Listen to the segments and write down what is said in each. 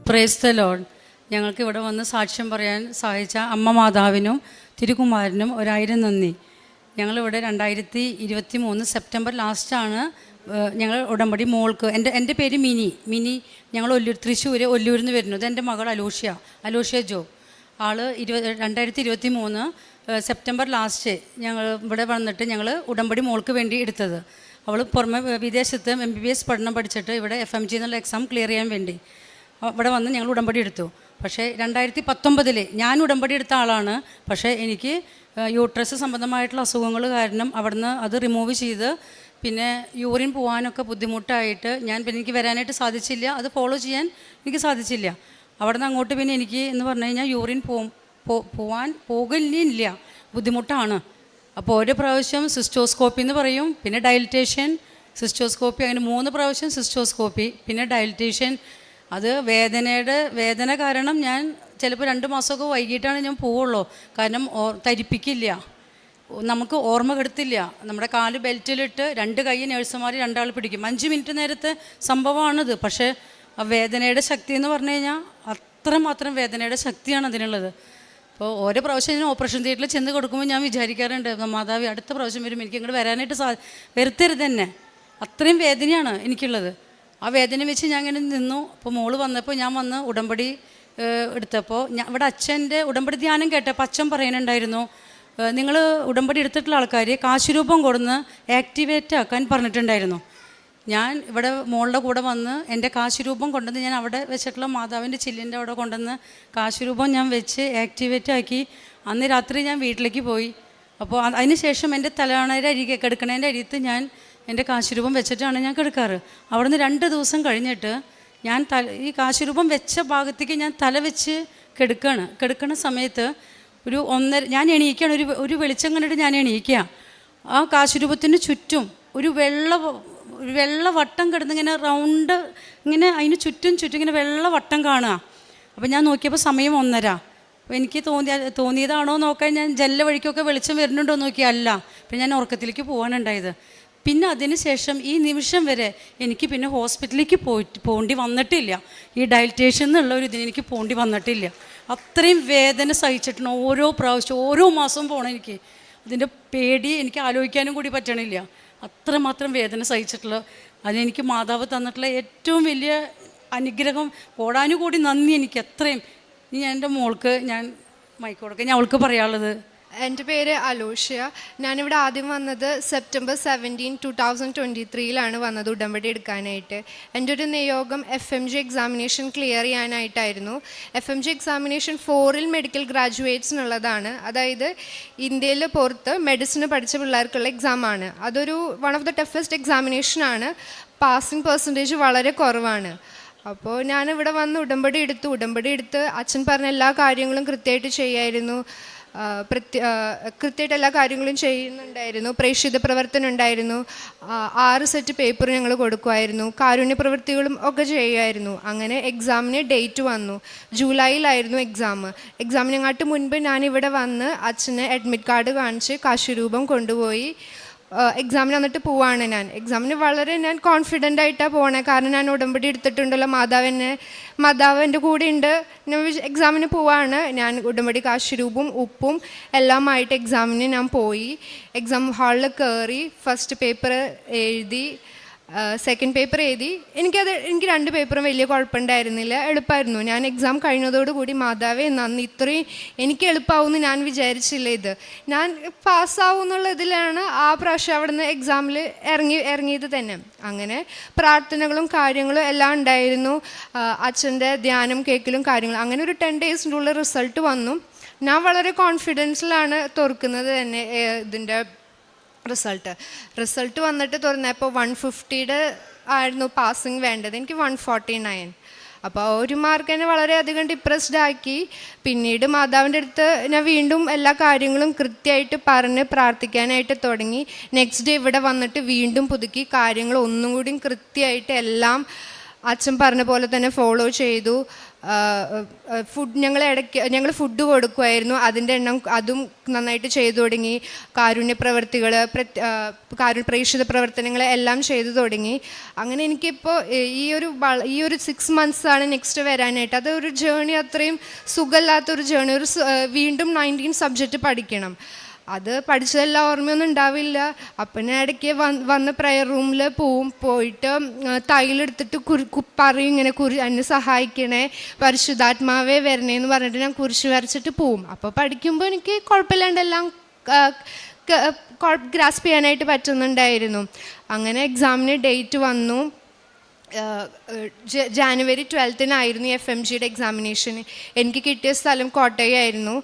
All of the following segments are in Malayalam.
Praise the Lord. ഞങ്ങൾക്ക് ഇവിടെ വന്ന് സാക്ഷ്യം പറയാൻ സഹായിച്ച അമ്മ മാതാവിനും തിരുകുമാരനും 1000 നന്ദി. ഞങ്ങളിവിടെ 2023 സെപ്റ്റംബർ ലാസ്റ്റാണ് ഞങ്ങൾ ഉടമ്പടി മോൾക്ക് എൻ്റെ പേര് മിനി. ഞങ്ങൾ തൃശ്ശൂർ ഒല്ലൂരിൽ നിന്ന് വരുന്നത്. എൻ്റെ മകൾ അലോഷ്യ ജോ. ആൾ 2023 സെപ്റ്റംബർ ലാസ്റ്റ് ഞങ്ങൾ ഇവിടെ വന്നിട്ട് ഞങ്ങൾ ഉടമ്പടി മോൾക്ക് വേണ്ടി എടുത്തത്. അവൾ പുറമെ വിദേശത്ത് MBBS പഠനം പഠിച്ചിട്ട് ഇവിടെ FMG എന്നുള്ള എക്സാം ക്ലിയർ ചെയ്യാൻ വേണ്ടി ഇവിടെ വന്ന് ഞങ്ങൾ ഉടമ്പടി എടുത്തു. പക്ഷേ 2019 ഞാൻ ഉടമ്പടി എടുത്ത ആളാണ്. പക്ഷേ എനിക്ക് യൂട്രസ് സംബന്ധമായിട്ടുള്ള അസുഖങ്ങൾ കാരണം അവിടുന്ന് അത് റിമൂവ് ചെയ്ത് പിന്നെ യൂറിൻ പോകാനൊക്കെ ബുദ്ധിമുട്ടായിട്ട് എനിക്ക് വരാനായിട്ട് സാധിച്ചില്ല. അത് ഫോളോ ചെയ്യാൻ എനിക്ക് സാധിച്ചില്ല. അവിടുന്ന് അങ്ങോട്ട് പിന്നെ എനിക്ക് എന്ന് പറഞ്ഞു കഴിഞ്ഞാൽ യൂറിൻ പോകില്ല, ബുദ്ധിമുട്ടാണ്. അപ്പോൾ ഓരോ പ്രാവശ്യം സിസ്റ്റോസ്കോപ്പി എന്ന് പറയും, പിന്നെ ഡയലിറ്റേഷൻ, സിസ്റ്റോസ്കോപ്പി, അങ്ങനെ 3 പ്രാവശ്യം സിസ്റ്റോസ്കോപ്പി, പിന്നെ ഡയലിറ്റേഷൻ. അത് വേദന കാരണം ഞാൻ ചിലപ്പോൾ 2 മാസമൊക്കെ വൈകിട്ടാണ് ഞാൻ പോവുള്ളൂ. കാരണം തരിപ്പിക്കില്ല, നമുക്ക് ഓർമ്മ കെടുത്തില്ല. നമ്മുടെ കാല് ബെൽറ്റിലിട്ട് 2 കൈ നേഴ്സുമാർ 2 ആൾ പിടിക്കും. 5 മിനിറ്റ് നേരത്തെ സംഭവമാണിത്. പക്ഷേ ആ വേദനയുടെ ശക്തി എന്ന് പറഞ്ഞു കഴിഞ്ഞാൽ അത്രമാത്രം വേദനയുടെ ശക്തിയാണ് അതിനുള്ളത്. അപ്പോൾ ഓരോ പ്രാവശ്യം ഞാൻ ഓപ്പറേഷൻ തിയേറ്ററിൽ ചെന്ന് കൊടുക്കുമ്പോൾ ഞാൻ വിചാരിക്കാറുണ്ട്, മാതാവി അടുത്ത പ്രാവശ്യം വരും എനിക്ക് ഇങ്ങോട്ട് വരാനായിട്ട് വരുത്തരുത് തന്നെ. അത്രയും വേദനയാണ് എനിക്കുള്ളത്. ആ വേദന വെച്ച് ഞാൻ ഇങ്ങനെ നിന്നു. അപ്പോൾ മോള് വന്നപ്പോൾ ഞാൻ വന്ന് ഉടമ്പടി എടുത്തപ്പോൾ ഇവിടെ അച്ഛൻ്റെ ഉടമ്പടി ധ്യാനം കേട്ടപ്പോൾ അച്ഛൻ പറയുന്നുണ്ടായിരുന്നു, നിങ്ങൾ ഉടമ്പടി എടുത്തിട്ടുള്ള ആൾക്കാർ കാശുരൂപം കൊടുന്ന് ആക്ടിവേറ്റ് ആക്കാൻ പറഞ്ഞിട്ടുണ്ടായിരുന്നു. ഞാൻ ഇവിടെ മോളുടെ കൂടെ വന്ന് എൻ്റെ കാശുരൂപം കൊണ്ടുവന്ന് ഞാൻ അവിടെ വെച്ചിട്ടുള്ള മാതാവിൻ്റെ ചില്ലിൻ്റെ അവിടെ കൊണ്ടുവന്ന് കാശുരൂപം ഞാൻ വെച്ച് ആക്ടിവേറ്റ് ആക്കി. അന്ന് രാത്രി ഞാൻ വീട്ടിലേക്ക് പോയി. അപ്പോൾ അതിന് ശേഷം എൻ്റെ തലവണയുടെ അരികെ കിടക്കണേൻ്റെ അരിയത്ത് ഞാൻ എൻ്റെ കാശുരൂപം വെച്ചിട്ടാണ് ഞാൻ കിടക്കാറ്. അവിടുന്ന് 2 ദിവസം കഴിഞ്ഞിട്ട് ഞാൻ ഈ കാശുരൂപം വെച്ച ഭാഗത്തേക്ക് ഞാൻ തല വെച്ച് കിടക്കണ സമയത്ത് ഞാൻ എണീക്കുകയാണ്. ഒരു വെളിച്ചം കണ്ടിട്ട് ഞാൻ എണീക്കുക. ആ കാശുരൂപത്തിന് ചുറ്റും ഒരു വെള്ള വട്ടം കിടന്ന് ഇങ്ങനെ റൗണ്ട് ഇങ്ങനെ അതിന് ചുറ്റും ഇങ്ങനെ വെള്ള വട്ടം കാണുക. അപ്പോൾ ഞാൻ നോക്കിയപ്പോൾ സമയം 1:30. അപ്പോൾ എനിക്ക് തോന്നിയതാണോ നോക്കാൻ ഞാൻ ജനൽ വഴിക്കൊക്കെ വെളിച്ചം വരുന്നുണ്ടോ നോക്കിയാൽ അല്ല. പിന്നെ ഞാൻ ഉറക്കത്തിലേക്ക് പോകാനുണ്ടായത്. പിന്നെ അതിന് ശേഷം ഈ നിമിഷം വരെ എനിക്ക് പിന്നെ ഹോസ്പിറ്റലിലേക്ക് പോകേണ്ടി വന്നിട്ടില്ല. ഈ ഡയലിറ്റേഷൻ എന്നുള്ള ഒരു ഇതിന് എനിക്ക് പോകേണ്ടി വന്നിട്ടില്ല. അത്രയും വേദന സഹിച്ചിട്ടുണ്ട്. ഓരോ പ്രാവശ്യം ഓരോ മാസവും പോകണം എനിക്ക്. അതിൻ്റെ പേടി എനിക്ക് ആലോചിക്കാനും കൂടി പറ്റണില്ല. അത്രമാത്രം വേദന സഹിച്ചിട്ടുള്ള അതിനെനിക്ക് മാതാവ് തന്നിട്ടുള്ള ഏറ്റവും വലിയ അനുഗ്രഹം, കോടാനുകൂടി നന്ദി എനിക്ക്. അത്രയും ഇനി എൻ്റെ മോൾക്ക് ഞാൻ മൈക്ക് കൊടുക്കാം. ഞാൻ അവൾക്ക് പറയാനുള്ളത്, എൻ്റെ പേര് അലോഷ്യ. ഞാനിവിടെ ആദ്യം വന്നത് സെപ്റ്റംബർ 17, 2023 വന്നത് ഉടമ്പടി എടുക്കാനായിട്ട്. എൻ്റെ ഒരു നിയോഗം FMG എക്സാമിനേഷൻ ക്ലിയർ ചെയ്യാനായിട്ടായിരുന്നു. FMG എക്സാമിനേഷൻ 4 മെഡിക്കൽ ഗ്രാജുവേറ്റ്സിനുള്ളതാണ്. അതായത് ഇന്ത്യയിൽ പുറത്ത് മെഡിസിന് പഠിച്ച പിള്ളേർക്കുള്ള എക്സാമാണ്. അതൊരു വൺ ഓഫ് ദ ടഫസ്റ്റ് എക്സാമിനേഷനാണ്. പാസിംഗ് പെർസെൻറ്റേജ് വളരെ കുറവാണ്. അപ്പോൾ ഞാനിവിടെ വന്ന് ഉടമ്പടി എടുത്ത് അച്ഛൻ പറഞ്ഞ എല്ലാ കാര്യങ്ങളും കൃത്യമായിട്ട് ചെയ്യായിരുന്നു. കൃത്യമായിട്ട് എല്ലാ കാര്യങ്ങളും ചെയ്യുന്നുണ്ടായിരുന്നു. പ്രേക്ഷിത പ്രവർത്തനം ഉണ്ടായിരുന്നു. 6 സെറ്റ് പേപ്പർ ഞങ്ങൾ കൊടുക്കുമായിരുന്നു. കാരുണ്യ പ്രവൃത്തികളും ഒക്കെ ചെയ്യുമായിരുന്നു. അങ്ങനെ എക്സാമിന് ഡേറ്റ് വന്നു. ജൂലൈയിലായിരുന്നു എക്സാമിനെങ്ങാട്ട് മുൻപ് ഞാനിവിടെ വന്ന് അച്ഛന് അഡ്മിറ്റ് കാർഡ് കാണിച്ച് കാശുരൂപം കൊണ്ടുപോയി എക്സാമിന് വന്നിട്ട് പോവാണ്. എക്സാമിന് വളരെ കോൺഫിഡൻ്റ് ആയിട്ടാണ് പോകണേ. കാരണം ഞാൻ ഉടമ്പടി എടുത്തിട്ടുണ്ടല്ലോ, മാതാവ് എൻ്റെ കൂടെ ഉണ്ട്. ഞാൻ എക്സാമിന് പോവാണ്. ഞാൻ ഉടമ്പടി കാശുരൂപവും ഉപ്പും എല്ലാമായിട്ട് എക്സാമിന് ഞാൻ പോയി. എക്സാം ഹാളിൽ കയറി ഫസ്റ്റ് പേപ്പർ എഴുതി, സെക്കൻഡ് പേപ്പർ എഴുതി. എനിക്ക് 2 പേപ്പറും വലിയ കുഴപ്പമുണ്ടായിരുന്നില്ല, എളുപ്പമായിരുന്നു. ഞാൻ എക്സാം കഴിഞ്ഞതോടുകൂടി മാതാവേ നന്ദി, ഇത്രയും എനിക്ക് എളുപ്പമാവുമെന്ന് ഞാൻ വിചാരിച്ചില്ല. ഞാൻ പാസ്സാവും എന്നുള്ള ഇതിലാണ് ആ പ്രാവശ്യം അവിടെ നിന്ന് എക്സാമിൽ ഇറങ്ങിയത് തന്നെ. അങ്ങനെ പ്രാർത്ഥനകളും കാര്യങ്ങളും എല്ലാം ഉണ്ടായിരുന്നു. അച്ഛൻ്റെ ധ്യാനം കേൾക്കലും കാര്യങ്ങളും. അങ്ങനെ ഒരു 10 ഡേയ്സിൻ്റെ ഉള്ളിൽ റിസൾട്ട് വന്നു. ഞാൻ വളരെ കോൺഫിഡൻസിലാണ് തുറക്കുന്നത് തന്നെ ഇതിൻ്റെ റിസൾട്ട് വന്നിട്ട് തുറന്നപ്പോൾ 150 ആയിരുന്നു പാസിങ് വേണ്ടത്. എനിക്ക് 149. അപ്പോൾ ഒരു മാർക്ക് എന്നെ വളരെയധികം ഡിപ്രസ്ഡ് ആക്കി. പിന്നീട് മാതാവിൻ്റെ അടുത്ത് ഞാൻ വീണ്ടും എല്ലാ കാര്യങ്ങളും കൃത്യമായിട്ട് പറഞ്ഞ് പ്രാർത്ഥിക്കാനായിട്ട് തുടങ്ങി. നെക്സ്റ്റ് ഡേ ഇവിടെ വന്നിട്ട് വീണ്ടും പുതുക്കി കാര്യങ്ങൾ ഒന്നും കൂടി കൃത്യമായിട്ട് എല്ലാം അച്ഛൻ പറഞ്ഞ പോലെ തന്നെ ഫോളോ ചെയ്തു. ഞങ്ങൾ ഫുഡ് കൊടുക്കുമായിരുന്നു. അതിൻ്റെ എണ്ണം അതും നന്നായിട്ട് ചെയ്തു തുടങ്ങി. കാരുണ്യ പ്രവർത്തികൾ, പ്രേക്ഷിത പ്രവർത്തനങ്ങൾ എല്ലാം ചെയ്തു തുടങ്ങി. അങ്ങനെ എനിക്കിപ്പോൾ ഈ ഒരു 6 months-ആണ് നെക്സ്റ്റ് വരാനായിട്ട്. അതൊരു ജേണി, അത്രയും സുഖമില്ലാത്തൊരു ജേണി. വീണ്ടും 19 സബ്ജക്റ്റ് പഠിക്കണം. അത് പഠിച്ചതെല്ലാം ഓർമ്മയൊന്നും ഉണ്ടാവില്ല. അപ്പം ഇടയ്ക്ക് വന്ന് പ്രയർ റൂമിൽ പോയിട്ട് തൈലെടുത്തിട്ട് പറയും ഇങ്ങനെ എന്നെ സഹായിക്കണേ, പരിശുദ്ധാത്മാവേ വരണേന്ന് പറഞ്ഞിട്ട് ഞാൻ കുരിശ് വരച്ചിട്ട് പോവും. അപ്പോൾ പഠിക്കുമ്പോൾ എനിക്ക് കുഴപ്പമില്ലാണ്ടെല്ലാം ഗ്രാസ്പ് ചെയ്യാനായിട്ട് പറ്റുന്നുണ്ടായിരുന്നു. അങ്ങനെ എക്സാമിന് ഡേറ്റ് വന്നു. January 12-നായിരുന്നു FMGയുടെ എക്സാമിനേഷൻ. എനിക്ക് കിട്ടിയ സ്ഥലം കോട്ടയമായിരുന്നു.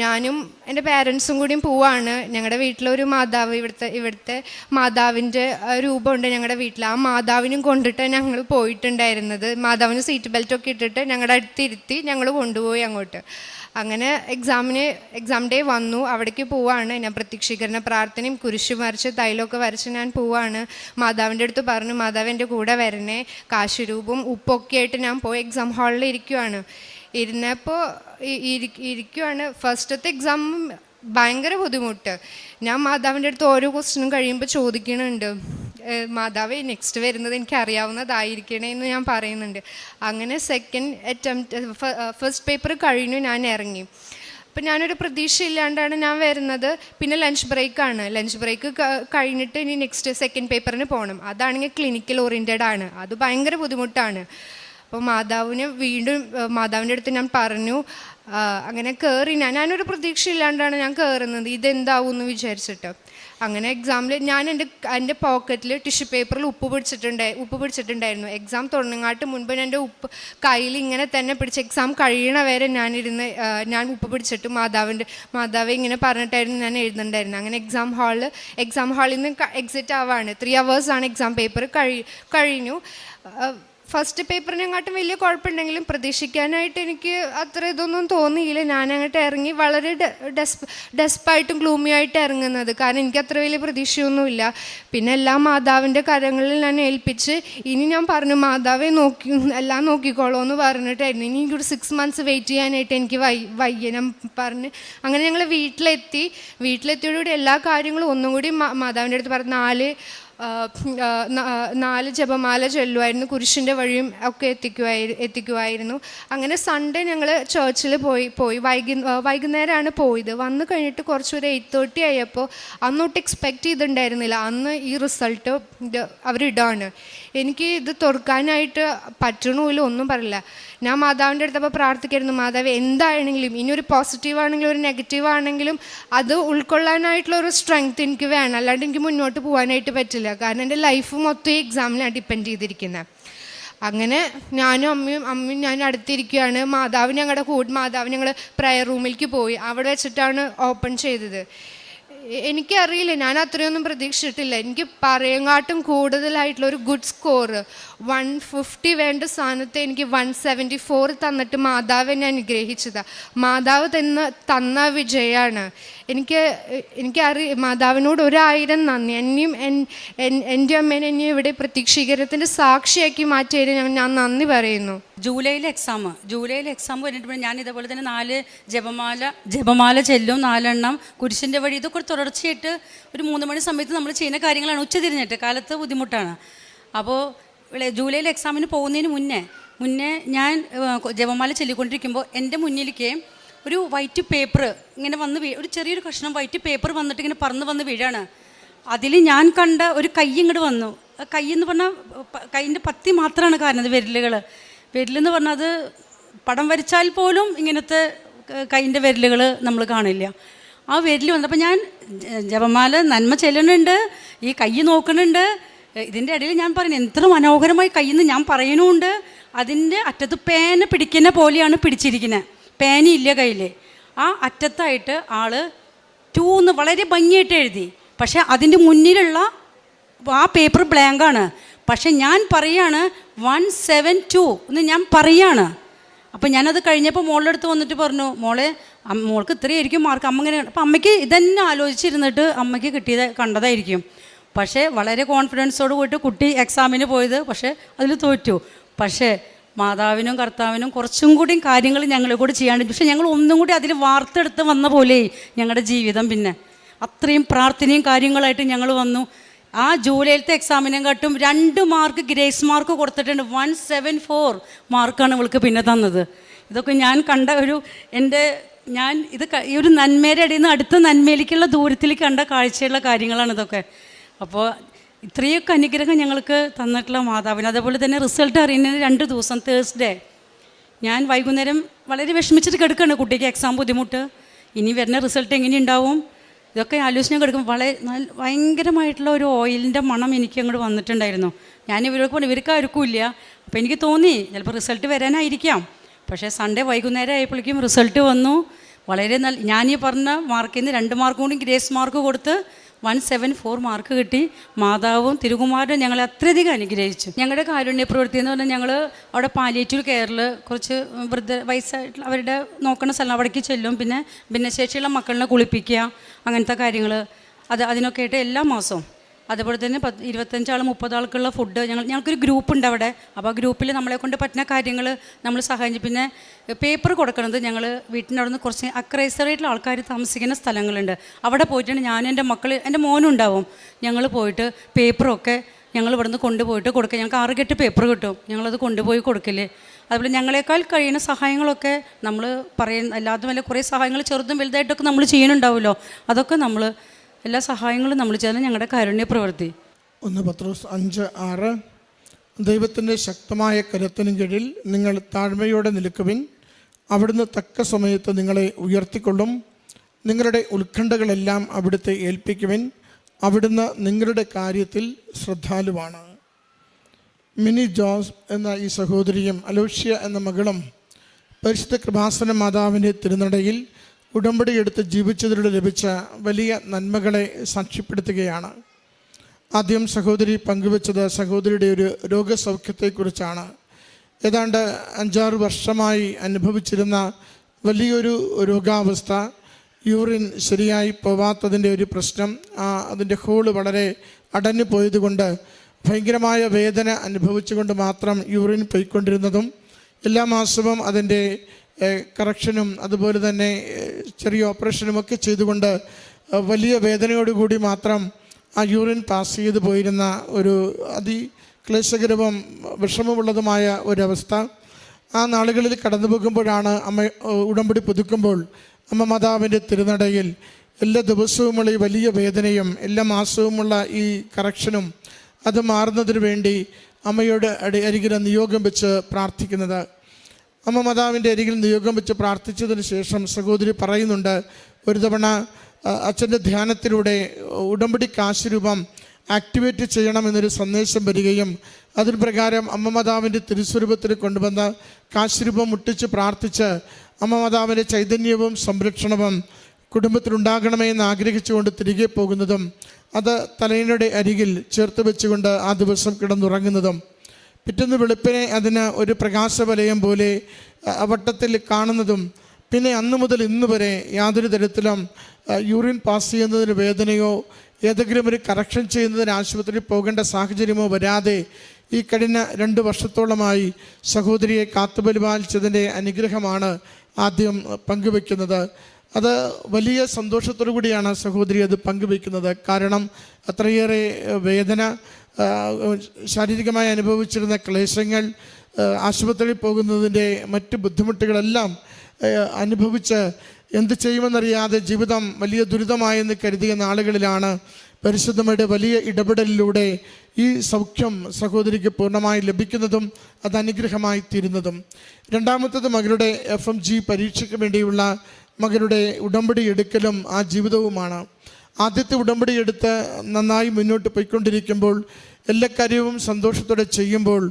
ഞാനും എൻ്റെ പേരൻസും കൂടിയും പോവാണ്. ഞങ്ങളുടെ വീട്ടിലൊരു മാതാവ്, ഇവിടുത്തെ മാതാവിൻ്റെ രൂപമുണ്ട് ഞങ്ങളുടെ വീട്ടിൽ. ആ മാതാവിനും കൊണ്ടിട്ട് ഞങ്ങൾ പോയിട്ടുണ്ടായിരുന്നത്. മാതാവിന് സീറ്റ് ബെൽറ്റൊക്കെ ഇട്ടിട്ട് ഞങ്ങളുടെ അടുത്തിരുത്തി ഞങ്ങൾ കൊണ്ടുപോയി അങ്ങോട്ട്. അങ്ങനെ എക്സാം ഡേ വന്നു. അവിടേക്ക് പോവാണ്. ഞാൻ പ്രത്യക്ഷീകരണ പ്രാർത്ഥനയും കുരിശ് വരച്ച് തൈലമൊക്കെ വരച്ച് ഞാൻ പോവാണ്. മാതാവിൻ്റെ അടുത്ത് പറഞ്ഞു, മാതാവ് എൻ്റെ കൂടെ വരണേ. കാശുരൂപവും ഉപ്പൊക്കെ ആയിട്ട് ഞാൻ പോയി എക്സാം ഹാളിൽ ഇരിക്കുവാണ്. ഇരിക്കുവാണ്. ഫസ്റ്റത്തെ എക്സാം ഭയങ്കര ബുദ്ധിമുട്ട്. ഞാൻ മാതാവിൻ്റെ അടുത്ത് ഓരോ ക്വസ്റ്റ്യനും കഴിയുമ്പോൾ ചോദിക്കണുണ്ട്, മാതാവേ നെക്സ്റ്റ് വരുന്നത് എനിക്ക് അറിയാവുന്നതായിരിക്കണേ എന്ന് ഞാൻ പറയുന്നുണ്ട്. അങ്ങനെ സെക്കൻഡ് അറ്റംപ്റ്റ്, ഫസ്റ്റ് പേപ്പർ കഴിഞ്ഞു, ഞാൻ ഇറങ്ങി. അപ്പം ഞാനൊരു പ്രതീക്ഷ ഇല്ലാണ്ടാണ് ഞാൻ വരുന്നത്. പിന്നെ ലഞ്ച് ബ്രേക്കാണ്. ലഞ്ച് ബ്രേക്ക് കഴിഞ്ഞിട്ട് ഇനി നെക്സ്റ്റ് സെക്കൻഡ് പേപ്പറിന് പോകണം. അതാണെങ്കിൽ ക്ലിനിക്കൽ ഓറിയൻറ്റഡ് ആണ്. അത് ഭയങ്കര ബുദ്ധിമുട്ടാണ്. അപ്പോൾ മാതാവിൻ്റെ അടുത്ത് ഞാൻ പറഞ്ഞു. അങ്ങനെ കയറി. ഞാനൊരു പ്രതീക്ഷ ഇല്ലാണ്ടാണ് ഞാൻ കയറുന്നത്, ഇതെന്താവും എന്ന് വിചാരിച്ചിട്ട്. അങ്ങനെ എക്സാമിൽ ഞാൻ എൻ്റെ പോക്കറ്റിൽ ടിഷ്യൂ പേപ്പറിൽ ഉപ്പ് പിടിച്ചിട്ടുണ്ടായിരുന്നു. എക്സാം തുടങ്ങാട്ട് മുൻപ് എൻ്റെ ഉപ്പ് കയ്യിൽ ഇങ്ങനെ തന്നെ പിടിച്ച് എക്സാം കഴിയണ വരെ ഞാൻ ഉപ്പ് പിടിച്ചിട്ട് മാതാവെ ഇങ്ങനെ പറഞ്ഞിട്ടായിരുന്നു ഞാൻ എഴുതുന്നുണ്ടായിരുന്നു. അങ്ങനെ എക്സാം ഹാളിൽ നിന്ന് എക്സിറ്റ് ആവാണ്. 3 hours എക്സാം പേപ്പർ കഴിഞ്ഞു. ഫസ്റ്റ് പേപ്പറിനെങ്ങാട്ടും വലിയ കുഴപ്പമുണ്ടെങ്കിലും പ്രതീക്ഷിക്കാനായിട്ട് എനിക്ക് അത്ര ഇതൊന്നും തോന്നിയില്ല. ഞാനങ്ങോട്ട് ഇറങ്ങി. വളരെ ഡെസ്പായിട്ടും ഗ്ലൂമിയായിട്ട് ഇറങ്ങുന്നത്. കാരണം എനിക്ക് അത്ര വലിയ പ്രതീക്ഷയൊന്നുമില്ല. പിന്നെ എല്ലാം മാതാവിൻ്റെ കരങ്ങളിൽ ഞാൻ ഏൽപ്പിച്ച് ഇനി ഞാൻ പറഞ്ഞു, മാതാവെ എല്ലാം നോക്കിക്കോളൂ എന്ന് പറഞ്ഞിട്ടായിരുന്നു. ഇനി എനിക്കൊരു 6 months വെയിറ്റ് ചെയ്യാനായിട്ട് എനിക്ക് വയ്യ ഞാൻ പറഞ്ഞ്. അങ്ങനെ ഞങ്ങൾ വീട്ടിലെത്തിയോടുകൂടി എല്ലാ കാര്യങ്ങളും ഒന്നും കൂടി മാതാവിൻ്റെ അടുത്ത് പറഞ്ഞ് 4 ജപമാല ചൊല്ലുമായിരുന്നു. കുരിശിൻ്റെ വഴിയും ഒക്കെ എത്തിക്കുമായിരുന്നു. അങ്ങനെ സൺഡേ ഞങ്ങൾ ചർച്ചിൽ പോയി വൈകുന്നേരമാണ് പോയത്. വന്നു കഴിഞ്ഞിട്ട് കുറച്ചൊരു 8:30 ആയപ്പോൾ അന്നൊട്ട് എക്സ്പെക്റ്റ് ചെയ്തിട്ടുണ്ടായിരുന്നില്ല അന്ന് ഈ റിസൾട്ട് അവരിടാണ്. എനിക്ക് ഇത് തുറക്കാനായിട്ട് പറ്റണമില്ല, ഒന്നും പറയില്ല. ഞാൻ മാതാവിൻ്റെ അടുത്തപ്പോൾ പ്രാർത്ഥിക്കായിരുന്നു, മാതാവ് എന്താണെങ്കിലും ഇനി ഒരു പോസിറ്റീവ് ആണെങ്കിലും ഒരു നെഗറ്റീവ് ആണെങ്കിലും അത് ഉൾക്കൊള്ളാനായിട്ടുള്ള ഒരു സ്ട്രെങ്ത് എനിക്ക് വേണം, അല്ലാണ്ട് എനിക്ക് മുന്നോട്ട് പോകാനായിട്ട് പറ്റില്ല. കാരണം എൻ്റെ ലൈഫ് മൊത്തം ഈ എക്സാമിലാണ് ഡിപ്പെൻഡ് ചെയ്തിരിക്കുന്നത്. അങ്ങനെ ഞാനും അമ്മയും ഞാൻ അടുത്തിരിക്കുകയാണ്. മാതാവ് ഞങ്ങൾ പ്രയർ റൂമിലേക്ക് പോയി. അവിടെ വെച്ചിട്ടാണ് ഓപ്പൺ ചെയ്തത്. എനിക്കറിയില്ല, ഞാൻ അത്രയൊന്നും പ്രതീക്ഷിച്ചിട്ടില്ല. എനിക്ക് പറയുങ്ങാട്ടും കൂടുതലായിട്ടുള്ള ഒരു ഗുഡ് സ്കോർ 150 വേണ്ട സ്ഥാനത്ത് എനിക്ക് 174 തന്നിട്ട് മാതാവ് എന്നെ അനുഗ്രഹിച്ചതാണ്. മാതാവ് തന്ന വിജയമാണ്. മാതാവിനോട് 1000 നന്ദി. എൻ്റെ അമ്മേനെ എന്നെ ഇവിടെ പ്രത്യക്ഷീകരണത്തിൻ്റെ സാക്ഷിയാക്കി മാറ്റിയതിന് ഞാൻ നന്ദി പറയുന്നു. ജൂലൈയിലെ എക്സാം കഴിഞ്ഞിട്ട് ഞാൻ ഇതേപോലെ തന്നെ 4 ജപമാല ചെല്ലും, 4 എണ്ണം കുരിശിൻ്റെ വഴി. ഇതൊക്കെ തുടർച്ചയായിട്ട് ഒരു 3 മണി സമയത്ത് നമ്മൾ ചെയ്യുന്ന കാര്യങ്ങളാണ്. ഉച്ചതിരിഞ്ഞിട്ട് കാലത്ത് ബുദ്ധിമുട്ടാണ്. അപ്പോൾ ജൂലൈയിലെ എക്സാമിന് പോകുന്നതിന് മുന്നേ ഞാൻ ജപമാല ചൊല്ലിക്കൊണ്ടിരിക്കുമ്പോൾ എൻ്റെ മുന്നിലേക്ക് ഒരു വൈറ്റ് പേപ്പർ ഇങ്ങനെ ഒരു ചെറിയൊരു കഷ്ണം വൈറ്റ് പേപ്പർ വന്നിട്ട് ഇങ്ങനെ വന്ന് വീഴാണ്. അതിൽ ഞാൻ കണ്ട ഒരു കൈ ഇങ്ങോട്ട് വന്നു. കൈ എന്ന് പറഞ്ഞാൽ കൈയിൻ്റെ പത്തി മാത്രമാണ് കാണുന്നത്. വിരലെന്ന് പറഞ്ഞാൽ അത് പടം വരച്ചാൽ പോലും ഇങ്ങനത്തെ കൈയിൻ്റെ വിരലുകൾ നമ്മൾ കാണില്ല. ആ വിരൽ വന്നപ്പോൾ ഞാൻ ജപമാല നന്മ ചെല്ലുന്നുണ്ട്, ഈ കൈ നോക്കുന്നുണ്ട്. ഇതിൻ്റെ ഇടയിൽ ഞാൻ പറയുന്നത് എത്ര മനോഹരമായി കയ്യിൽ ഞാൻ പറയുന്നുമുണ്ട്. അതിൻ്റെ അറ്റത്ത് പേന പിടിക്കുന്ന പോലെയാണ് പിടിച്ചിരിക്കുന്നത്. പേനയില്ല കയ്യിൽ. ആ അറ്റത്തായിട്ട് ആള് 2 എന്ന് വളരെ ഭംഗിയായിട്ട് എഴുതി. പക്ഷേ അതിൻ്റെ മുന്നിലുള്ള ആ പേപ്പർ ബ്ലാങ്കാണ്. പക്ഷെ ഞാൻ പറയാണ് 172 എന്ന് ഞാൻ പറയാണ്. അപ്പം ഞാനത് കഴിഞ്ഞപ്പോൾ മോളുടെ അടുത്ത് വന്നിട്ട് പറഞ്ഞു, മോൾക്ക് ഇത്രയായിരിക്കും മാർക്ക്. അമ്മ ഇങ്ങനെ. അപ്പം അമ്മയ്ക്ക് ഇതന്നെ ആലോചിച്ചിരുന്നിട്ട് അമ്മയ്ക്ക് കണ്ടതായിരിക്കും. പക്ഷേ വളരെ കോൺഫിഡൻസോട് പോയിട്ട് കുട്ടി എക്സാമിന് പോയത്. പക്ഷേ അതിൽ തോറ്റു. പക്ഷേ മാതാവിനും കർത്താവിനും കുറച്ചും കൂടി കാര്യങ്ങൾ ഞങ്ങളെ കൂടി ചെയ്യാണ്ട്, പക്ഷെ ഞങ്ങൾ ഒന്നും കൂടി അതിൽ വാർത്തെടുത്ത് വന്ന പോലെ ഞങ്ങളുടെ ജീവിതം. പിന്നെ അത്രയും പ്രാർത്ഥനയും കാര്യങ്ങളായിട്ട് ഞങ്ങൾ വന്നു. ആ ജൂലൈയിലത്തെ എക്സാമിനെക്കാട്ടും 2 മാർക്ക് ഗ്രേസ് മാർക്ക് കൊടുത്തിട്ടുണ്ട്. 174 മാർക്കാണ് ഇവൾക്ക് പിന്നെ തന്നത്. ഇതൊക്കെ ഞാൻ കണ്ട ഈ ഒരു നന്മയുടെ ഇടയിൽ നിന്ന് അടുത്ത നന്മയിലേക്കുള്ള ദൂരത്തിലേക്ക് കണ്ട കാഴ്ചയുള്ള കാര്യങ്ങളാണ് ഇതൊക്കെ. അപ്പോൾ ഇത്രയൊക്കെ അനുഗ്രഹം ഞങ്ങൾക്ക് തന്നിട്ടുള്ള മാതാവിന്. അതേപോലെ തന്നെ റിസൾട്ട് അറിയുന്നതിന് 2 ദിവസം തേഴ്സ്ഡേ ഞാൻ വൈകുന്നേരം വളരെ വിഷമിച്ചിട്ട് കിടക്കുകയാണ്. കുട്ടിക്ക് എക്സാം ബുദ്ധിമുട്ട്, ഇനി വരുന്ന റിസൾട്ട് എങ്ങനെ ഉണ്ടാവും, ഇതൊക്കെ ആലോചന കിടക്കും. ഭയങ്കരമായിട്ടുള്ള ഒരു ഓയിലിൻ്റെ മണം എനിക്ക് അങ്ങോട്ട് വന്നിട്ടുണ്ടായിരുന്നു. ഞാൻ ഇവർക്ക് ആർക്കുമില്ല. അപ്പോൾ എനിക്ക് തോന്നി ചിലപ്പോൾ റിസൾട്ട് വരാനായിരിക്കാം. പക്ഷേ സൺഡേ വൈകുന്നേരം ആയപ്പോഴേക്കും റിസൾട്ട് വന്നു. വളരെ ഞാനീ പറഞ്ഞ മാർക്കിൽ നിന്ന് 2 മാർക്ക് കൂടി ഗ്രേസ് മാർക്ക് കൊടുത്ത് 174 മാർക്ക് കിട്ടി. മാതാവും തിരുകുമാരനും ഞങ്ങളെ അത്രയധികം അനുഗ്രഹിച്ചു. ഞങ്ങളുടെ കാരുണ്യ പ്രവൃത്തി എന്ന് പറഞ്ഞാൽ ഞങ്ങൾ അവിടെ പാലിയേറ്റീവ് കെയറിൽ കുറച്ച് വയസ്സായിട്ടുള്ള അവരുടെ നോക്കുന്ന സ്ഥലം അവിടേക്ക് ചെല്ലും. പിന്നെ ഭിന്നശേഷിയുള്ള മക്കളിനെ കുളിപ്പിക്കുക, അങ്ങനത്തെ കാര്യങ്ങൾ അതിനൊക്കെ ആയിട്ട് എല്ലാ മാസവും. അതുപോലെ തന്നെ 25 ആൾ 30 ആൾക്കുള്ള ഫുഡ് ഞങ്ങൾക്കൊരു ഗ്രൂപ്പ് ഉണ്ട് അവിടെ. അപ്പോൾ ആ ഗ്രൂപ്പിൽ നമ്മളെ കൊണ്ട് പറ്റുന്ന കാര്യങ്ങൾ നമ്മൾ സഹായിച്ചു. പിന്നെ പേപ്പർ കൊടുക്കണത് ഞങ്ങൾ വീട്ടിൻ്റെ അവിടെ നിന്ന് കുറച്ച് അക്രൈസറായിട്ടുള്ള ആൾക്കാർ താമസിക്കുന്ന സ്ഥലങ്ങളുണ്ട്. അവിടെ പോയിട്ടാണ് ഞാനും എൻ്റെ മക്കൾ, എൻ്റെ മോനും ഉണ്ടാവും. ഞങ്ങൾ പോയിട്ട് പേപ്പറൊക്കെ ഞങ്ങൾ ഇവിടെ നിന്ന് കൊണ്ടുപോയിട്ട് കൊടുക്കുക. ഞങ്ങൾക്ക് 6 കെട്ട് പേപ്പർ കിട്ടും, ഞങ്ങളത് കൊണ്ടുപോയി കൊടുക്കില്ലേ. അതുപോലെ ഞങ്ങളെക്കാൾ കഴിയുന്ന സഹായങ്ങളൊക്കെ നമ്മൾ അല്ലാതെ വല്ല കുറേ സഹായങ്ങൾ ചെറുതും വലുതായിട്ടൊക്കെ നമ്മൾ ചെയ്യുന്നുണ്ടാവുമല്ലോ. അതൊക്കെ നമ്മൾ എല്ലാ സഹായങ്ങളും നമ്മൾ ചെയ്യുന്ന ഞങ്ങളുടെ കാരുണ്യ പ്രവൃത്തി. 1 പത്രോസ് 5:6 ദൈവത്തിൻ്റെ ശക്തമായ കരത്തിനും കീഴിൽ നിങ്ങൾ താഴ്മയോടെ നിൽക്കുവിൻ. അവിടുന്ന് തക്ക സമയത്ത് നിങ്ങളെ ഉയർത്തിക്കൊള്ളും. നിങ്ങളുടെ ഉത്കണ്ഠകളെല്ലാം അവിടുത്തെ ഏൽപ്പിക്കുവിൻ. അവിടുന്ന് നിങ്ങളുടെ കാര്യത്തിൽ ശ്രദ്ധാലുവാണ്. മിനി ജോസ് എന്ന ഈ സഹോദരിയും അലോഷ്യ എന്ന മകളും പരിശുദ്ധ കൃപാസന മാതാവിൻ്റെ തിരുനടയിൽ ഉടമ്പടി എടുത്ത് ജീവിച്ചതിലൂടെ ലഭിച്ച വലിയ നന്മകളെ സാക്ഷ്യപ്പെടുത്തുകയാണ്. ആദ്യം സഹോദരി പങ്കുവച്ചത് സഹോദരിയുടെ ഒരു രോഗസൗഖ്യത്തെക്കുറിച്ചാണ്. ഏതാണ്ട് 5-6 വർഷമായി അനുഭവിച്ചിരുന്ന വലിയൊരു രോഗാവസ്ഥ, യൂറിൻ ശരിയായി പോവാത്തതിൻ്റെ ഒരു പ്രശ്നം, അതിൻ്റെ ഹോള് വളരെ അടഞ്ഞു പോയതുകൊണ്ട് ഭയങ്കരമായ വേദന അനുഭവിച്ചുകൊണ്ട് മാത്രം യൂറിൻ പോയിക്കൊണ്ടിരുന്നതും എല്ലാ മാസവും അതിൻ്റെ കറക്ഷനും അതുപോലെ തന്നെ ചെറിയ ഓപ്പറേഷനുമൊക്കെ ചെയ്തുകൊണ്ട് വലിയ വേദനയോടുകൂടി മാത്രം ആ യൂറിൻ പാസ് ചെയ്തു പോയിരുന്ന ഒരു അതിക്ലേശകരവും വിഷമമുള്ളതുമായ ഒരവസ്ഥ. ആ നാളുകളിൽ കടന്നു പോകുമ്പോഴാണ് അമ്മ ഉടമ്പടി പുതുക്കുമ്പോൾ അമ്മ മാതാവിൻ്റെ തിരുനടയിൽ എല്ലാ ദിവസവുമുള്ള ഈ വലിയ വേദനയും എല്ലാ മാസവുമുള്ള ഈ കറക്ഷനും അത് മാറുന്നതിന് വേണ്ടി അമ്മയോട് അരികിൽ നിയോഗം വെച്ച് പ്രാർത്ഥിക്കുന്നത്. അമ്മ മാതാവിൻ്റെ അരികിൽ നിയോഗം വെച്ച് പ്രാർത്ഥിച്ചതിന് ശേഷം സഹോദരി പറയുന്നുണ്ട്, ഒരു തവണ അച്ഛൻ്റെ ധ്യാനത്തിലൂടെ ഉടമ്പടി കാശ് രൂപം ആക്ടിവേറ്റ് ചെയ്യണമെന്നൊരു സന്ദേശം വരികയും അതിന് പ്രകാരം അമ്മ മാതാവിൻ്റെ തിരുസ്വരൂപത്തിൽ കൊണ്ടുവന്ന കാശ് രൂപം മുട്ടിച്ച് പ്രാർത്ഥിച്ച് അമ്മ മാതാവിൻ്റെ ചൈതന്യവും സംരക്ഷണവും കുടുംബത്തിലുണ്ടാകണമെന്ന് ആഗ്രഹിച്ചുകൊണ്ട് തിരികെ പോകുന്നതും അത് തലയിണയുടെ അരികിൽ ചേർത്ത് വെച്ചുകൊണ്ട് ആ ദിവസം കിടന്നുറങ്ങുന്നതും പിറ്റേന്ന് വെളുപ്പിനെ അതിന് ഒരു പ്രകാശവലയം പോലെ വട്ടത്തിൽ കാണുന്നതും പിന്നെ അന്ന് മുതൽ ഇന്ന് വരെ യാതൊരു തരത്തിലും യൂറിൻ പാസ് ചെയ്യുന്നതിന് വേദനയോ ഏതെങ്കിലും ഒരു കറക്ഷൻ ചെയ്യുന്നതിന് ആശുപത്രിയിൽ പോകേണ്ട സാഹചര്യമോ വരാതെ ഈ കഴിഞ്ഞ 2 വർഷത്തോളമായി സഹോദരിയെ കാത്തുപരിപാലിച്ചതിൻ്റെ അനുഗ്രഹമാണ് ആദ്യം പങ്കുവെക്കുന്നത്. അത് വലിയ സന്തോഷത്തോടു കൂടിയാണ് സഹോദരി അത് പങ്കുവെക്കുന്നത്. കാരണം അത്രയേറെ വേദന, ശാരീരികമായി അനുഭവിച്ചിരുന്ന ക്ലേശങ്ങൾ, ആശുപത്രിയിൽ പോകുന്നതിൻ്റെ മറ്റ് ബുദ്ധിമുട്ടുകളെല്ലാം അനുഭവിച്ച് എന്ത് ചെയ്യുമെന്നറിയാതെ ജീവിതം വലിയ ദുരിതമായെന്ന് കരുതിയ നാളുകളിലാണ് പരിശുദ്ധമ്മയുടെ വലിയ ഇടപെടലിലൂടെ ഈ സൗഖ്യം സഹോദരിക്ക് പൂർണ്ണമായി ലഭിക്കുന്നതും അത് അനുഗ്രഹമായി തീരുന്നതും. രണ്ടാമത്തത് മകളുടെ FMG പരീക്ഷയ്ക്ക് വേണ്ടിയുള്ള മകളുടെ ഉടമ്പടി എടുക്കലും ആ ജീവിതവുമാണ്. ആദ്യത്തെ ഉടമ്പടി എടുത്ത് നന്നായി മുന്നോട്ട് പോയിക്കൊണ്ടിരിക്കുമ്പോൾ എല്ലാ കാര്യവും സന്തോഷത്തോടെ ചെയ്യുമ്പോൾ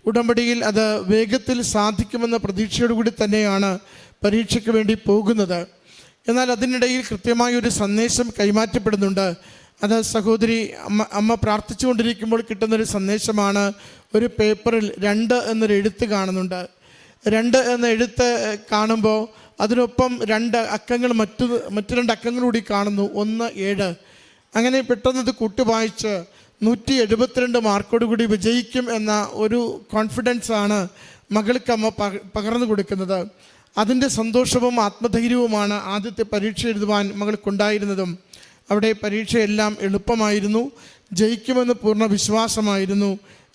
ഉടമ്പടിയിൽ അത് വേഗത്തിൽ സാധിക്കുമെന്ന പ്രതീക്ഷയോടുകൂടി തന്നെയാണ് പരീക്ഷയ്ക്ക് വേണ്ടി പോകുന്നത്. എന്നാൽ അതിനിടയിൽ കൃത്യമായൊരു സന്ദേശം കൈമാറ്റപ്പെടുന്നുണ്ട്. അത് സഹോദരി അമ്മ പ്രാർത്ഥിച്ചുകൊണ്ടിരിക്കുമ്പോൾ കിട്ടുന്നൊരു സന്ദേശമാണ്. ഒരു പേപ്പറിൽ 2 എന്നൊരു എഴുത്ത് കാണുന്നുണ്ട്. 2 എന്ന എഴുത്ത് കാണുമ്പോൾ അതിനൊപ്പം 2 അക്കങ്ങൾ മറ്റു 2 അക്കങ്ങൾ കൂടി കാണുന്നു. 1 7. അങ്ങനെ പെട്ടെന്ന് ഇത് കൂട്ടി വായിച്ച് 172 മാർക്കോട് കൂടി വിജയിക്കും എന്ന ഒരു കോൺഫിഡൻസാണ് മകൾക്ക് അമ്മ പകർന്നു കൊടുക്കുന്നത്. അതിൻ്റെ സന്തോഷവും ആത്മധൈര്യവുമാണ് ആദ്യത്തെ പരീക്ഷ എഴുതുവാൻ മകൾക്കുണ്ടായിരുന്നതും. അവിടെ പരീക്ഷയെല്ലാം എളുപ്പമായിരുന്നു, ജയിക്കുമെന്ന് പൂർണ്ണ വിശ്വാസമായിരുന്നു.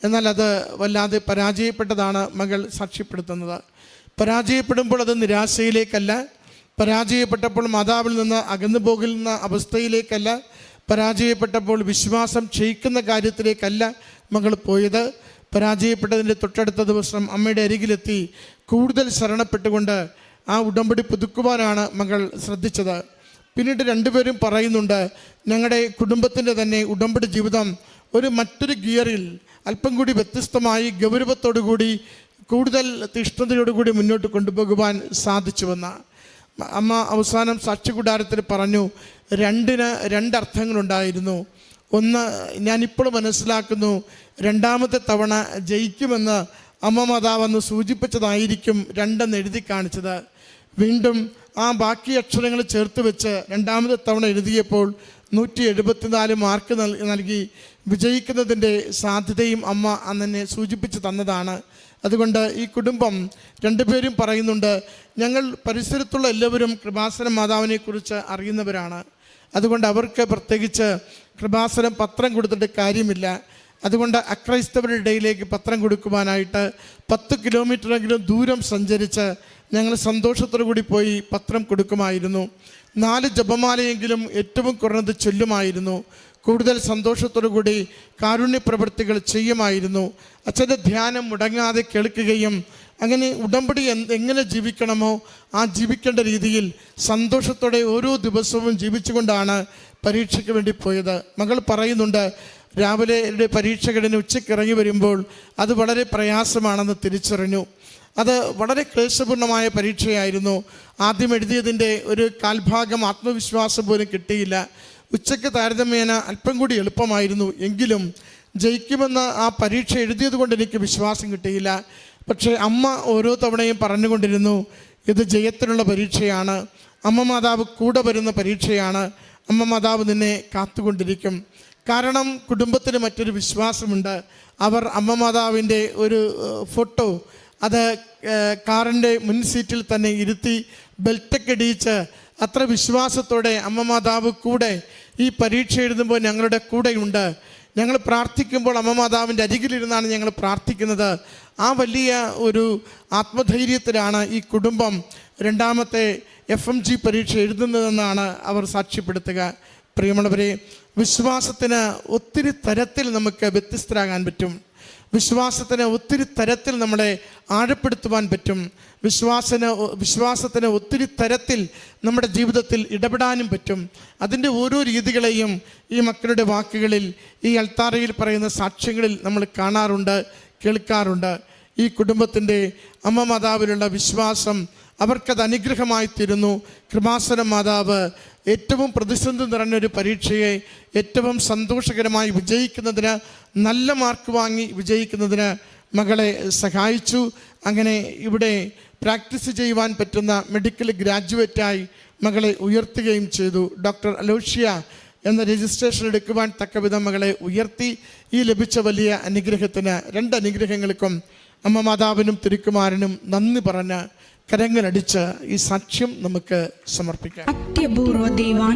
എന്നാൽ അത് വല്ലാതെ പരാജയപ്പെട്ടതാണ് മകൾ സാക്ഷ്യപ്പെടുത്തുന്നത്. പരാജയപ്പെടുമ്പോൾ അത് നിരാശയിലേക്കല്ല, പരാജയപ്പെട്ടപ്പോൾ മാതാവിൽ നിന്ന് അകന്നു പോകുന്ന അവസ്ഥയിലേക്കല്ല, പരാജയപ്പെട്ടപ്പോൾ വിശ്വാസം ക്ഷയിക്കുന്ന കാര്യത്തിലേക്കല്ല മകൾ പോയത്. പരാജയപ്പെട്ടതിൻ്റെ തൊട്ടടുത്ത ദിവസം അമ്മയുടെ അരികിലെത്തി കൂടുതൽ ശരണപ്പെട്ടുകൊണ്ട് ആ ഉടമ്പടി പുതുക്കുവാനാണ് മകൾ ശ്രദ്ധിച്ചത്. പിന്നീട് രണ്ടുപേരും പറയുന്നുണ്ട്, ഞങ്ങളുടെ കുടുംബത്തിൻ്റെ തന്നെ ഉടമ്പടി ജീവിതം മറ്റൊരു ഗിയറിൽ അല്പം കൂടി വ്യത്യസ്തമായി ഗൗരവത്തോടുകൂടി കൂടുതൽ തീഷ്ണതയോടുകൂടി മുന്നോട്ട് കൊണ്ടുപോകുവാൻ സാധിച്ചുവെന്ന്. അമ്മ അവസാനം സാക്ഷ്യകൂടാരത്തിൽ പറഞ്ഞു, രണ്ടിന് രണ്ടർത്ഥങ്ങളുണ്ടായിരുന്നു. ഒന്ന്, ഞാനിപ്പോൾ മനസ്സിലാക്കുന്നു, രണ്ടാമത്തെ തവണ ജയിക്കുമെന്ന് അമ്മ മാതാവെന്ന് സൂചിപ്പിച്ചതായിരിക്കും രണ്ടെന്ന് എഴുതി കാണിച്ചത്. വീണ്ടും ആ ബാക്കി അക്ഷരങ്ങൾ ചേർത്ത് വെച്ച് രണ്ടാമത്തെ തവണ എഴുതിയപ്പോൾ 174 മാർക്ക് നൽകി വിജയിക്കുന്നതിൻ്റെ സാധ്യതയും അമ്മ അന്നെ സൂചിപ്പിച്ച് തന്നതാണ്. അതുകൊണ്ട് ഈ കുടുംബം രണ്ടുപേരും പറയുന്നുണ്ട്, ഞങ്ങൾ പരിസരത്തുള്ള എല്ലാവരും കൃപാസന മാതാവിനെക്കുറിച്ച് അറിയുന്നവരാണ്. അതുകൊണ്ട് അവർക്ക് പ്രത്യേകിച്ച് കൃപാസനം പത്രം കൊടുത്തിട്ട് കാര്യമില്ല. അതുകൊണ്ട് അക്രൈസ്തവരുടെ ഇടയിലേക്ക് പത്രം കൊടുക്കുവാനായിട്ട് 10 കിലോമീറ്ററെങ്കിലും ദൂരം സഞ്ചരിച്ച് ഞങ്ങൾ സന്തോഷത്തോടു കൂടി പോയി പത്രം കൊടുക്കുമായിരുന്നു. 4 ജപമാലയെങ്കിലും ഏറ്റവും കുറഞ്ഞത് ചൊല്ലുമായിരുന്നു. കൂടുതൽ സന്തോഷത്തോടു കൂടി കാരുണ്യ പ്രവൃത്തികൾ ചെയ്യുമായിരുന്നു. അച്ഛൻ്റെ ധ്യാനം മുടങ്ങാതെ കേൾക്കുകയും അങ്ങനെ ഉടമ്പടി എങ്ങനെ ജീവിക്കണമോ ആ ജീവിക്കേണ്ട രീതിയിൽ സന്തോഷത്തോടെ ഓരോ ദിവസവും ജീവിച്ചുകൊണ്ടാണ് പരീക്ഷയ്ക്ക് വേണ്ടി പോയത്. മകൾ പറയുന്നുണ്ട്, രാവിലെ പരീക്ഷ കഴിഞ്ഞ് ഉച്ചയ്ക്ക് ഇറങ്ങി വരുമ്പോൾ അത് വളരെ പ്രയാസമാണെന്ന് തിരിച്ചറിഞ്ഞു. അത് വളരെ ക്ലേശപൂർണമായ പരീക്ഷയായിരുന്നു. ആദ്യം എഴുതിയതിൻ്റെ ഒരു കാൽഭാഗം ആത്മവിശ്വാസം പോലും കിട്ടിയില്ല. ഉച്ചയ്ക്ക് താരതമ്യേന അല്പം കൂടി എളുപ്പമായിരുന്നു. എങ്കിലും ജയിക്കുമെന്ന് ആ പരീക്ഷ എഴുതിയത് കൊണ്ട് എനിക്ക് വിശ്വാസം കിട്ടിയില്ല. പക്ഷേ അമ്മ ഓരോ തവണയും പറഞ്ഞുകൊണ്ടിരുന്നു, ഇത് ജയത്തിനുള്ള പരീക്ഷയാണ്, അമ്മ മാതാവ് കൂടെ വരുന്ന പരീക്ഷയാണ്, അമ്മ മാതാവ് നിന്നെ കാത്തുകൊണ്ടിരിക്കും. കാരണം കുടുംബത്തിന് മറ്റൊരു വിശ്വാസമുണ്ട്. അവർ അമ്മ മാതാവിൻ്റെ ഒരു ഫോട്ടോ അത് കാറിൻ്റെ മുൻ സീറ്റിൽ തന്നെ ഇരുത്തി ബെൽറ്റൊക്കെ ഇടിയിച്ച് അത്ര വിശ്വാസത്തോടെ അമ്മ മാതാവ് കൂടെ ഈ പരീക്ഷ എഴുതുമ്പോൾ ഞങ്ങളുടെ കൂടെയുണ്ട്. ഞങ്ങൾ പ്രാർത്ഥിക്കുമ്പോൾ അമ്മ മാതാവിൻ്റെ അരികിലിരുന്നാണ് ഞങ്ങൾ പ്രാർത്ഥിക്കുന്നത്. ആ വലിയ ഒരു ആത്മധൈര്യത്തിലാണ് ഈ കുടുംബം രണ്ടാമത്തെ FMG പരീക്ഷ എഴുതുന്നതെന്നാണ് അവർ സാക്ഷ്യപ്പെടുത്തുക. പ്രിയമുള്ളവരെ, വിശ്വാസത്തിന് ഒത്തിരി തരത്തിൽ നമുക്ക് വ്യത്യസ്തരാകാൻ പറ്റും. വിശ്വാസത്തിന് ഒത്തിരി തരത്തിൽ നമ്മളെ ആഴപ്പെടുത്തുവാൻ പറ്റും. വിശ്വാസത്തിന് ഒത്തിരി തരത്തിൽ നമ്മുടെ ജീവിതത്തിൽ ഇടപെടാനും പറ്റും. അതിൻ്റെ ഓരോ രീതികളെയും ഈ മക്കളുടെ വാക്കുകളിൽ, ഈ അൾത്താരയിൽ പറയുന്ന സാക്ഷ്യങ്ങളിൽ നമ്മൾ കാണാറുണ്ട്, കേൾക്കാറുണ്ട്. ഈ കുടുംബത്തിൻ്റെ അമ്മ മാതാവിലുള്ള വിശ്വാസം അവർക്കത് അനുഗ്രഹമായി തീരുന്നു. കൃപാസന മാതാവ് ഏറ്റവും പ്രതിസന്ധി നിറഞ്ഞൊരു പരീക്ഷയെ ഏറ്റവും സന്തോഷകരമായി വിജയിക്കുന്നതിന്, നല്ല മാർക്ക് വാങ്ങി വിജയിക്കുന്നതിന് മകളെ സഹായിച്ചു. അങ്ങനെ ഇവിടെ പ്രാക്ടീസ് ചെയ്യുവാൻ പറ്റുന്ന മെഡിക്കൽ ഗ്രാജുവേറ്റായി മകളെ ഉയർത്തുകയും ചെയ്തു. ഡോക്ടർ അലോഷ്യ എന്ന രജിസ്ട്രേഷൻ എടുക്കുവാൻ തക്കവിധം മകളെ ഉയർത്തി. ഈ ലഭിച്ച വലിയ അനുഗ്രഹത്തിന്, 2 അനുഗ്രഹങ്ങൾക്കും അമ്മ മാതാവിനും തിരുക്കുമാരനും നന്ദി പറഞ്ഞ് കരങ്ങളടിച്ച് ഈ സാക്ഷ്യം നമുക്ക് സമർപ്പിക്കാം. അത്യപൂർവ ദൈവാനുഗ്രഹം